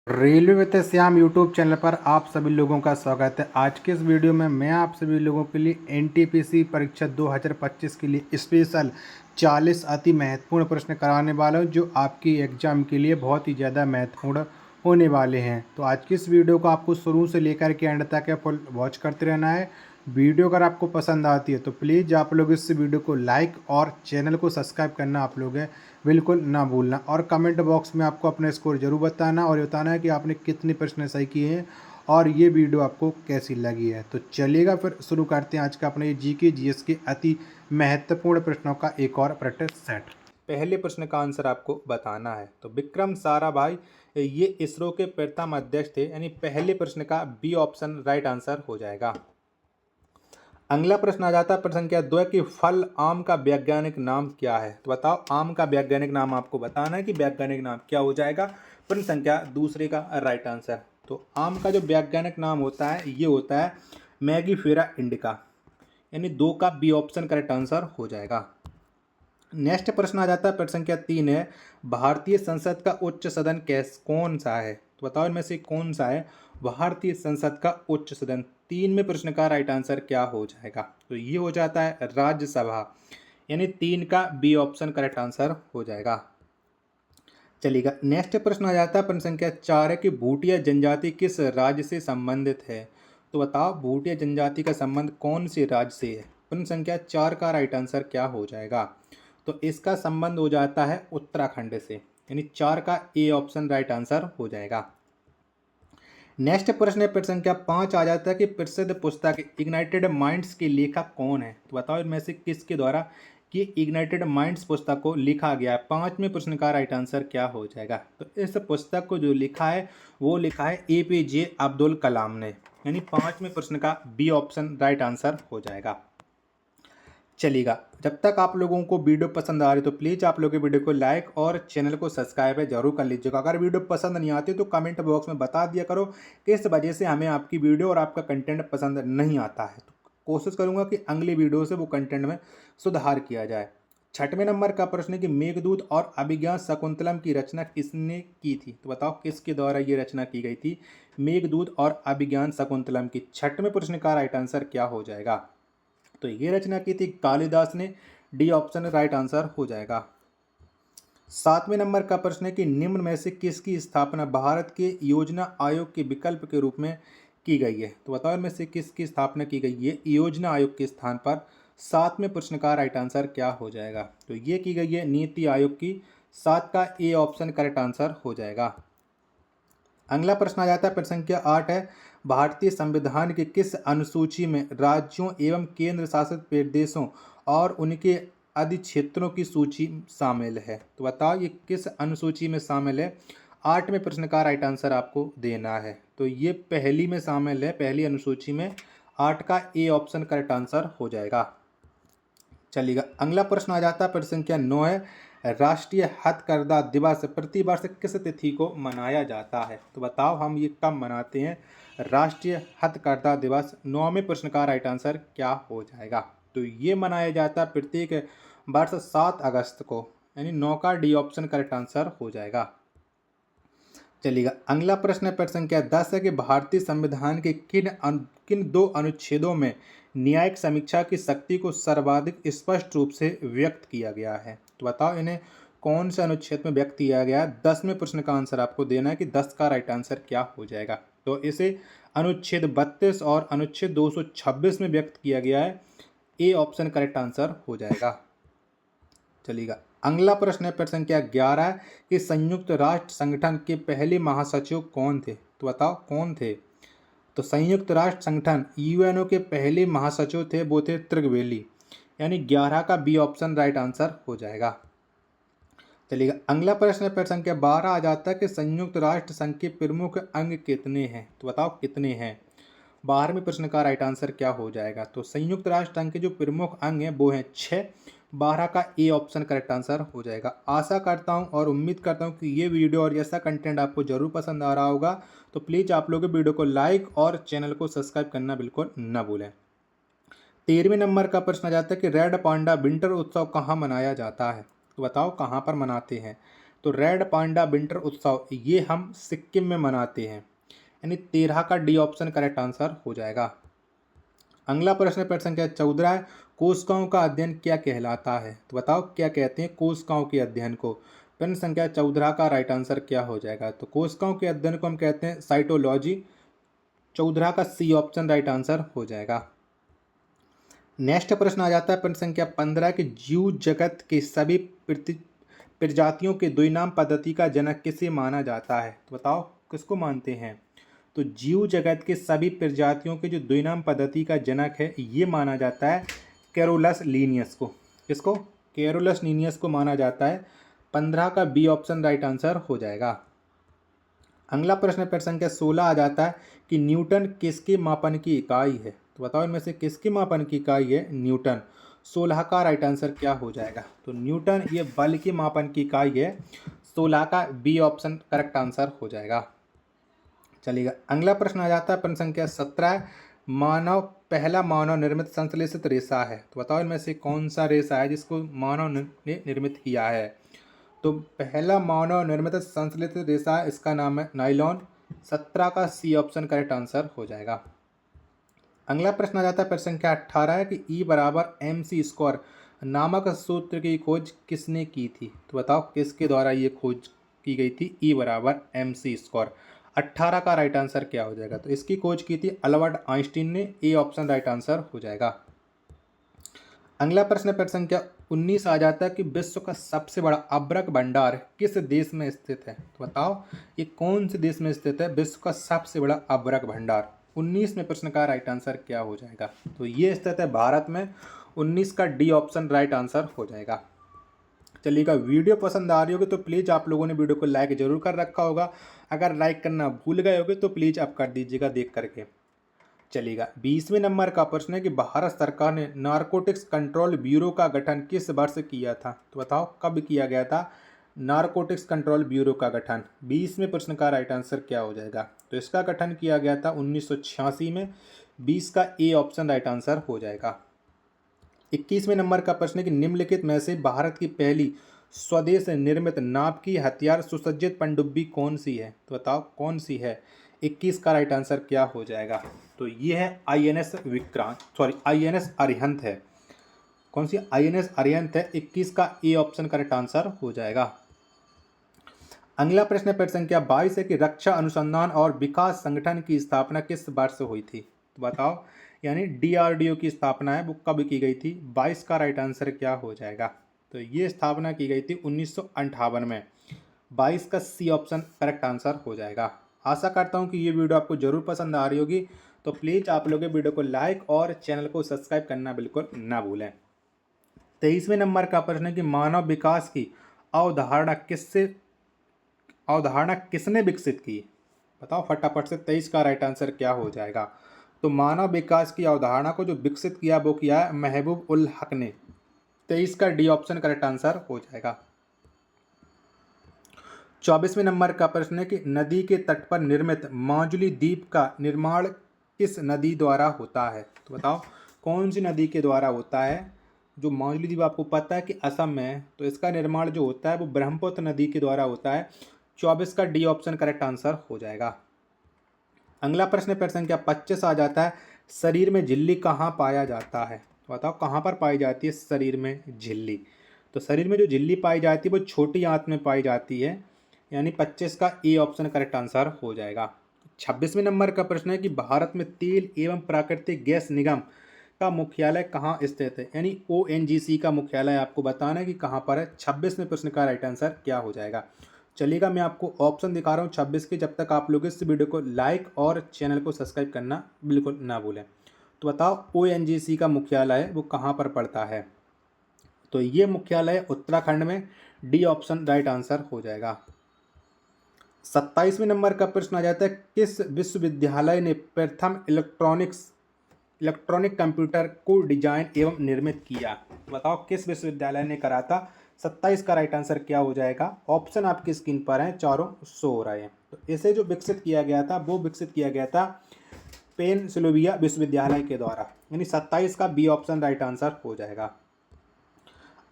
Railway with Shyam YouTube channel पर आप सभी लोगों का स्वागत है। आज के इस वीडियो में मैं आप सभी लोगों के लिए एनटीपीसी परीक्षा 2025 के लिए स्पेशल 40 अति महत्वपूर्ण प्रश्न कराने वाला हूं, जो आपकी एग्जाम के लिए बहुत ही ज़्यादा महत्वपूर्ण होने वाले हैं। तो आज की इस वीडियो को आपको शुरू से लेकर के एंड तक फुल वॉच करते रहना है। वीडियो अगर आपको पसंद आती है तो प्लीज़ आप लोग इस वीडियो को लाइक और चैनल को सब्सक्राइब करना आप लोग बिल्कुल ना भूलना, और कमेंट बॉक्स में आपको अपना स्कोर जरूर बताना और ये बताना है कि आपने कितने प्रश्न सही किए हैं और ये वीडियो आपको कैसी लगी है। तो चलिएगा फिर शुरू करते हैं आज का अपने जीके जीएस के अति महत्वपूर्ण प्रश्नों का एक और प्रैक्टिस सेट। पहले प्रश्न का आंसर आपको बताना है। तो विक्रम साराभाई ये इसरो के प्रथम अध्यक्ष थे, यानी पहले प्रश्न का बी ऑप्शन राइट आंसर हो जाएगा। अगला प्रश्न आ जाता है प्रश्न संख्या 2 कि फल आम का वैज्ञानिक नाम क्या है। तो बताओ आम का वैज्ञानिक नाम आपको बताना है कि वैज्ञानिक नाम क्या हो जाएगा। प्रश्न संख्या दूसरे का राइट आंसर। तो आम का जो वैज्ञानिक नाम होता है ये होता है मैगीफेरा इंडिका, यानी 2 का बी ऑप्शन करेक्ट आंसर हो जाएगा। नेक्स्ट प्रश्न आ जाता है प्रश्न संख्या 3 है भारतीय संसद का उच्च सदन कौन सा है। तो बताओ इनमें से कौन सा है भारतीय संसद का उच्च सदन। 3 में प्रश्न का राइट आंसर क्या हो जाएगा। तो ये हो जाता है राज्यसभा, यानी 3 का बी ऑप्शन करेक्ट आंसर हो जाएगा। चलिएगा नेक्स्ट प्रश्न आ जाता है प्रश्न संख्या 4 है कि भूटिया जनजाति किस राज्य से संबंधित है। तो बताओ भूटिया जनजाति का संबंध कौन से राज्य से है। प्रश्न संख्या 4 का राइट आंसर क्या हो जाएगा। तो इसका संबंध हो जाता है उत्तराखंड से, यानी 4 का ए ऑप्शन राइट आंसर हो जाएगा। नेक्स्ट प्रश्न है प्रश्न संख्या 5 आ जाता है कि प्रसिद्ध पुस्तक इग्नाइटेड माइंड्स के लेखक कौन है। तो बताओ इनमें से किसके द्वारा कि इग्नाइटेड माइंड्स पुस्तक को लिखा गया है। 5वें प्रश्न का राइट आंसर क्या हो जाएगा। तो इस पुस्तक को जो लिखा है वो लिखा है एपीजे अब्दुल कलाम ने, यानी 5वें प्रश्न का बी ऑप्शन राइट आंसर हो जाएगा। चलिएगा जब तक आप लोगों को वीडियो पसंद आ रही तो प्लीज़ आप लोग वीडियो को लाइक और चैनल को सब्सक्राइब जरूर कर लीजिएगा। अगर वीडियो पसंद नहीं आती तो कमेंट बॉक्स में बता दिया करो किस वजह से हमें आपकी वीडियो और आपका कंटेंट पसंद नहीं आता है। तो कोशिश करूंगा कि अगली वीडियो से वो कंटेंट में सुधार किया जाए। 6वें नंबर का प्रश्न है कि मेघदूत और अभिज्ञान शकुंतलम की रचना किसने की थी। तो बताओ किसके द्वारा ये रचना की गई थी मेघदूत और अभिज्ञान शकुंतलम की। 6वें प्रश्न का राइट आंसर क्या हो जाएगा। तो ये रचना की थी कालिदास ने, डी ऑप्शन राइट आंसर हो जाएगा। 7वें नंबर का प्रश्न है कि निम्न में से किसकी स्थापना भारत के योजना आयोग के विकल्प के रूप में की गई है। तो बताओ इनमें से किसकी स्थापना की गई है योजना आयोग के स्थान पर। 7वें प्रश्न का राइट आंसर क्या हो जाएगा। तो ये की गई है नीति आयोग की। 7 का ए ऑप्शन करेक्ट आंसर हो जाएगा। अगला प्रश्न आ जाता है प्रश्न संख्या 8 है भारतीय संविधान के किस अनुसूची में राज्यों एवं केंद्र शासित प्रदेशों और उनके अधिक्षेत्रों की सूची शामिल है। तो बताओ ये किस अनुसूची में शामिल है। 8वें प्रश्न का राइट आंसर आपको देना है। तो ये पहली में शामिल है, पहली अनुसूची में। 8 का ए ऑप्शन करेक्ट आंसर हो जाएगा। चलिएगा अगला प्रश्न आ जाता है प्रश्न संख्या 9 है राष्ट्रीय हथकरघा दिवस प्रतिवर्ष किस तिथि को मनाया जाता है। तो बताओ हम ये कब मनाते हैं राष्ट्रीय हथकरघा दिवस। 9वें प्रश्न का राइट आंसर क्या हो जाएगा। तो ये मनाया जाता है प्रत्येक वर्ष 7 अगस्त को, यानी 9 का डी ऑप्शन करेक्ट आंसर हो जाएगा। चलिएगा अगला प्रश्न है प्रश्न संख्या 10 है कि भारतीय संविधान के किन 2 अनुच्छेदों में न्यायिक समीक्षा की शक्ति को सर्वाधिक स्पष्ट रूप से व्यक्त किया गया है। तो बताओ इन्हें कौन से अनुच्छेद में व्यक्त किया गया है। 10वें प्रश्न का आंसर आपको देना है कि 10 का राइट आंसर क्या हो जाएगा। तो इसे अनुच्छेद 32 और अनुच्छेद 226 में व्यक्त किया गया है। ए ऑप्शन करेक्ट आंसर हो जाएगा। चलिएगा अगला प्रश्न है प्रश्न संख्या 11 कि संयुक्त राष्ट्र संगठन के पहले महासचिव कौन थे। तो बताओ कौन थे। तो संयुक्त राष्ट्र संगठन यूएनओ के पहले महासचिव थे वो थे त्रिगवेली, यानी 11 का बी ऑप्शन राइट आंसर हो जाएगा। चलिएगा अगला प्रश्न है प्रश्न संख्या 12 आ जाता है कि संयुक्त राष्ट्र संघ के प्रमुख अंग कितने हैं। तो बताओ कितने हैं। 12वें प्रश्न का राइट आंसर क्या हो जाएगा। तो संयुक्त राष्ट्र संघ के जो प्रमुख अंग हैं वो हैं 6। 12 का ए ऑप्शन करेक्ट आंसर हो जाएगा। आशा करता हूं और उम्मीद करता हूं कि ये वीडियो और ऐसा कंटेंट आपको जरूर पसंद आ रहा होगा। तो प्लीज़ आप लोग वीडियो को लाइक और चैनल को सब्सक्राइब करना बिल्कुल न भूलें। 13वें नंबर का प्रश्न आ जाता है कि रेड पांडा विंटर उत्सव कहाँ मनाया जाता है। तो बताओ कहाँ पर मनाते हैं। तो रेड पांडा विंटर उत्सव ये हम सिक्किम में मनाते हैं, यानी 13 का डी ऑप्शन करेक्ट आंसर हो जाएगा। अगला प्रश्न प्रश्न संख्या 14 है, कोशिकाओं का अध्ययन क्या कहलाता है? तो बताओ क्या कहते हैं कोशिकाओं के अध्ययन को? प्रश्न संख्या 14 का राइट आंसर क्या हो जाएगा? तो कोशिकाओं के अध्ययन को हम कहते हैं साइटोलॉजी। 14 का सी ऑप्शन राइट आंसर हो जाएगा। नेक्स्ट प्रश्न आ जाता है प्रश्न संख्या 15 कि जीव जगत के सभी प्रजातियों के द्विनाम पद्धति का जनक किसे माना जाता है? तो बताओ किसको मानते हैं? तो जीव जगत के सभी प्रजातियों के जो द्विनाम पद्धति का जनक है ये माना जाता है कैरोलस लीनियस को। किसको? कैरोलस लीनियस को माना जाता है। 15 का बी ऑप्शन राइट आंसर हो जाएगा। अगला प्रश्न प्रश्न संख्या 16 आ जाता है कि न्यूटन किसके मापन की इकाई है? तो बताओ इनमें से किसके मापन की इकाई है? न्यूटन। 16 का राइट आंसर क्या हो जाएगा? तो न्यूटन ये बल के मापन की इकाई है। 16 का बी ऑप्शन करेक्ट आंसर हो जाएगा। चलिएगा अगला प्रश्न आ जाता है प्रश्न संख्या 17, पहला मानव निर्मित संश्लेषित रेशा है। तो बताओ इनमें से कौन सा रेशा है जिसको मानव ने निर्मित किया है? तो पहला मानव निर्मित संश्लेषित रेशा इसका नाम है नाइलॉन। 17 का सी ऑप्शन करेक्ट आंसर हो जाएगा। अगला प्रश्न आ जाता है प्रश्न संख्या 18 है कि ई बराबर एम सी स्क्वायर नामक सूत्र की खोज किसने की थी? तो बताओ किसके द्वारा ये खोज की गई थी ई बराबर एम सी स्क्वायर? 18 का राइट आंसर क्या हो जाएगा? तो इसकी खोज की थी अल्बर्ट आइंस्टीन ने। ए ऑप्शन राइट आंसर हो जाएगा। अगला प्रश्न प्रश्न संख्या 19 आ जाता है कि विश्व का सबसे बड़ा अभ्रक भंडार किस देश में स्थित है? तो बताओ ये कौन से देश में स्थित है विश्व का सबसे बड़ा अभ्रक भंडार? 19 में प्रश्न का राइट आंसर क्या हो जाएगा? तो ये स्थित है भारत में। 19 का डी ऑप्शन राइट आंसर हो जाएगा। चलिएगा वीडियो पसंद आ रही होगी तो प्लीज़ आप लोगों ने वीडियो को लाइक जरूर कर रखा होगा। अगर लाइक करना भूल गए होगे तो प्लीज़ आप कर दीजिएगा देख करके। चलिएगा 20वें नंबर का प्रश्न है कि भारत सरकार ने नारकोटिक्स कंट्रोल ब्यूरो का गठन किस वर्ष किया था? तो बताओ कब किया गया था नारकोटिक्स कंट्रोल ब्यूरो का गठन? 20 में प्रश्न का राइट आंसर क्या हो जाएगा? तो इसका गठन किया गया था 1986 में। 20 का ए ऑप्शन राइट आंसर हो जाएगा। 21वें नंबर का प्रश्न है कि निम्नलिखित में से भारत की पहली स्वदेश निर्मित नाव की हथियार सुसज्जित पनडुब्बी कौन सी है? तो बताओ कौन सी है? 21 का राइट आंसर क्या हो जाएगा? तो ये है INS Vikrant, sorry INS Arihant है। कौन सी? आईएनएस अरिहंत है। 21 का ए ऑप्शन करेक्ट आंसर हो जाएगा। अगला प्रश्न प्रश्न संख्या 22 है कि रक्षा अनुसंधान और विकास संगठन की स्थापना किस वर्ष हुई थी? तो बताओ यानी डीआरडीओ की स्थापना है वो कब की गई थी? 22 का राइट आंसर क्या हो जाएगा? तो ये स्थापना की गई थी 1958 में। 22 का सी ऑप्शन करेक्ट आंसर हो जाएगा। आशा करता हूँ कि ये वीडियो आपको जरूर पसंद आ रही होगी। तो प्लीज़ आप लोग वीडियो को लाइक और चैनल को सब्सक्राइब करना बिल्कुल ना भूलें। 23वें नंबर का प्रश्न है कि मानव विकास की अवधारणा किसने विकसित की? बताओ फटाफट से 23 का राइट आंसर क्या हो जाएगा? तो मानव विकास की अवधारणा को जो विकसित किया वो किया है महबूब उल हक ने। 23 का डी ऑप्शन करेक्ट आंसर हो जाएगा। 24वें नंबर का प्रश्न है कि नदी के तट पर निर्मित माजुली द्वीप का निर्माण किस नदी द्वारा होता है? तो बताओ कौन सी नदी के द्वारा होता है? जो माजुली द्वीप आपको पता है कि असम में है, तो इसका निर्माण जो होता है वो ब्रह्मपुत्र नदी के द्वारा होता है। 24 का डी ऑप्शन करेक्ट आंसर हो जाएगा। अगला प्रश्न प्रश्न संख्या 25 आ जाता है, शरीर में झिल्ली कहाँ पाया जाता है? तो बताओ कहाँ पर पाई जाती है शरीर में झिल्ली? तो शरीर में जो झिल्ली पाई जाती है वो छोटी आंत में पाई जाती है, यानी 25 का ए ऑप्शन करेक्ट आंसर हो जाएगा। 26वें नंबर का प्रश्न है कि भारत में तेल एवं प्राकृतिक गैस निगम का मुख्यालय कहाँ स्थित है? यानी ओएनजीसी का मुख्यालय आपको बताना है कि कहाँ पर है। 26वें प्रश्न का राइट आंसर क्या हो जाएगा? चलिएगा मैं आपको ऑप्शन दिखा रहा हूँ 26 के, जब तक आप लोग इस वीडियो को लाइक और चैनल को सब्सक्राइब करना बिल्कुल ना भूलें। तो बताओ ओएनजीसी का मुख्यालय वो कहाँ पर पड़ता है? तो ये मुख्यालय उत्तराखंड में। डी ऑप्शन राइट आंसर हो जाएगा। 27वें नंबर का प्रश्न आ जाता है, किस विश्वविद्यालय ने प्रथम इलेक्ट्रॉनिक कंप्यूटर को डिजाइन एवं निर्मित किया? बताओ किस विश्वविद्यालय ने करा था? 27 का राइट आंसर क्या हो जाएगा? ऑप्शन आपकी स्क्रीन पर हैं, चारों शो हो रहे हैं। तो इसे जो विकसित किया गया था वो विकसित किया गया था पेनसिल्वेनिया विश्वविद्यालय के द्वारा, यानी 27 का बी ऑप्शन राइट आंसर हो जाएगा।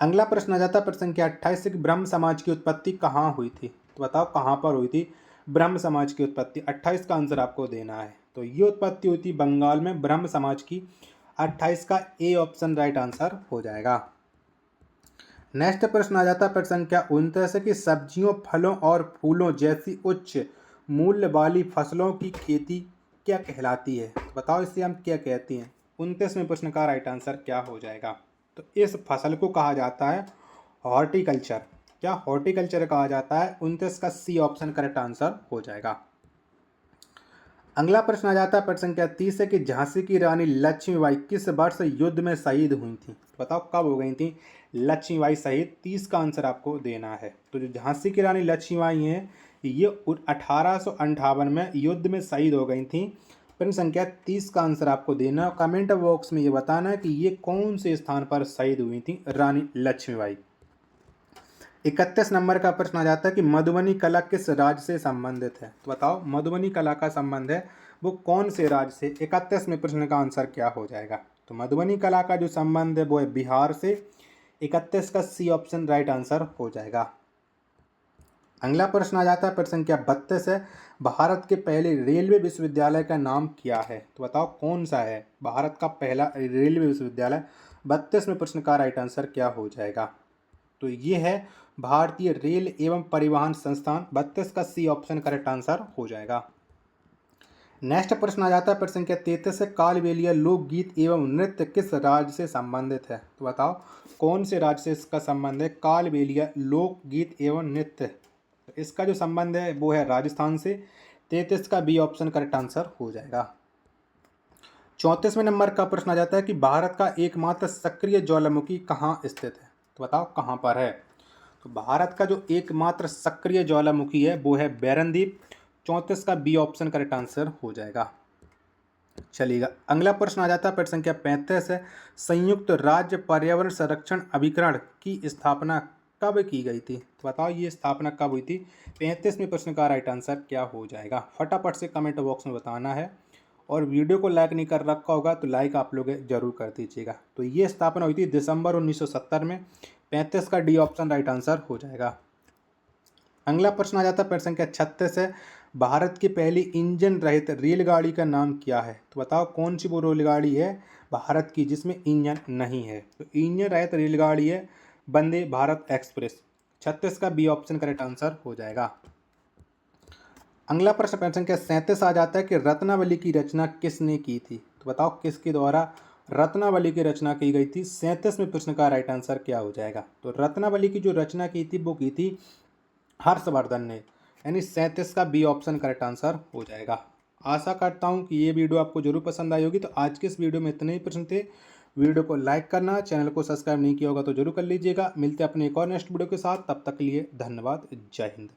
अगला प्रश्न आ जाता है प्रश्न संख्या 28 से कि ब्रह्म समाज की उत्पत्ति कहाँ हुई थी। तो बताओ कहाँ पर हुई थी ब्रह्म समाज की उत्पत्ति। 28 का आंसर आपको देना है। तो ये उत्पत्ति हुई थी बंगाल में ब्रह्म समाज की। 28 का ए ऑप्शन राइट आंसर हो जाएगा। नेक्स्ट प्रश्न आ जाता है प्रश्न संख्या 29 कि सब्जियों फलों और फूलों जैसी उच्च मूल्य वाली फसलों की खेती क्या कहलाती है। तो बताओ इसे हम क्या कहते हैं। 29वें प्रश्न का राइट आंसर क्या हो जाएगा। तो इस फसल को कहा जाता है हॉर्टिकल्चर। क्या हॉर्टिकल्चर कहा जाता है। 29 का सी ऑप्शन करेक्ट आंसर हो जाएगा। अगला प्रश्न आ जाता है प्रश्न संख्या 30 है कि झांसी की रानी लक्ष्मीबाई किस वर्ष युद्ध में शहीद हुई थी। बताओ कब हो गई थी लक्ष्मीबाई शहीद। 30 का आंसर आपको देना है। तो जो झांसी की रानी लक्ष्मीबाई हैं ये 1858 में युद्ध में शहीद हो गई थी। प्रश्न संख्या 30 का आंसर आपको देना है। कमेंट बॉक्स में ये बताना है कि ये कौन से स्थान पर शहीद हुई थी रानी लक्ष्मीबाई। 31 नंबर का प्रश्न आ जाता है कि मधुबनी कला किस राज्य से संबंधित है। तो बताओ मधुबनी कला का संबंध है वो कौन से राज्य से। 31वें प्रश्न का आंसर क्या हो जाएगा। तो मधुबनी कला का जो संबंध है वो है बिहार से। 31 का सी ऑप्शन राइट आंसर हो जाएगा। अगला प्रश्न आ जाता है प्रश्न संख्या 32 है भारत के पहले रेलवे विश्वविद्यालय का नाम क्या है। तो बताओ कौन सा है भारत का पहला रेलवे विश्वविद्यालय। 32वें प्रश्न का राइट आंसर क्या हो जाएगा। तो ये है भारतीय रेल एवं परिवहन संस्थान। 32 का सी ऑप्शन करेक्ट आंसर हो जाएगा। नेक्स्ट प्रश्न आ जाता है प्रश्न संख्या 33 से कालबेलिया लोकगीत एवं नृत्य किस राज्य से संबंधित है। तो बताओ कौन से राज्य से इसका संबंध है कालबेलिया लोकगीत एवं नृत्य। तो इसका जो संबंध है वो है राजस्थान से। 33 का बी ऑप्शन करेक्ट आंसर हो जाएगा। 34वें नंबर का प्रश्न आ जाता है कि भारत का एकमात्र सक्रिय ज्वालामुखी कहाँ स्थित है। तो बताओ कहाँ पर है। तो भारत का जो एकमात्र सक्रिय ज्वालामुखी है वो है बैरनदीप। 34 का बी ऑप्शन करेक्ट आंसर हो जाएगा। चलिएगा अगला प्रश्न आ जाता है प्रश्न संख्या 35 है संयुक्त राज्य पर्यावरण संरक्षण अभिकरण की स्थापना कब की गई थी। तो बताओ ये स्थापना कब हुई थी। 35वें प्रश्न का राइट आंसर क्या हो जाएगा। फटाफट से कमेंट बॉक्स में बताना है। और वीडियो को लाइक नहीं कर रखा होगा तो लाइक आप लोग जरूर कर दीजिएगा। तो ये स्थापना हुई थी दिसंबर 1970 में। 35 का डी ऑप्शन राइट आंसर हो जाएगा। अगला प्रश्न आ जाता है प्रश्न संख्या 36 है भारत की पहली इंजन रहित रेलगाड़ी का नाम क्या है। तो बताओ कौन सी वो रेलगाड़ी है भारत की जिसमें इंजन नहीं है। तो इंजन रहित रेलगाड़ी है वंदे भारत एक्सप्रेस। 36 का बी ऑप्शन करेक्ट आंसर हो जाएगा। अगला प्रश्न प्रश्न संख्या 37 आ जाता है कि रत्नावली की रचना किसने की थी। तो बताओ किसके द्वारा रत्नावली की रचना की गई थी। 37वें प्रश्न का राइट आंसर क्या हो जाएगा। तो रत्नावली की जो रचना की थी वो की थी हर्षवर्धन ने। यानी 37 का बी ऑप्शन करेक्ट आंसर हो जाएगा। आशा करता हूँ कि ये वीडियो आपको जरूर पसंद आई होगी। तो आज के इस वीडियो में इतने ही प्रश्न थे। वीडियो को लाइक करना, चैनल को सब्सक्राइब नहीं किया होगा तो जरूर कर लीजिएगा। मिलते हैं अपने एक और नेक्स्ट वीडियो के साथ। तब तक के लिए धन्यवाद। जय हिंद।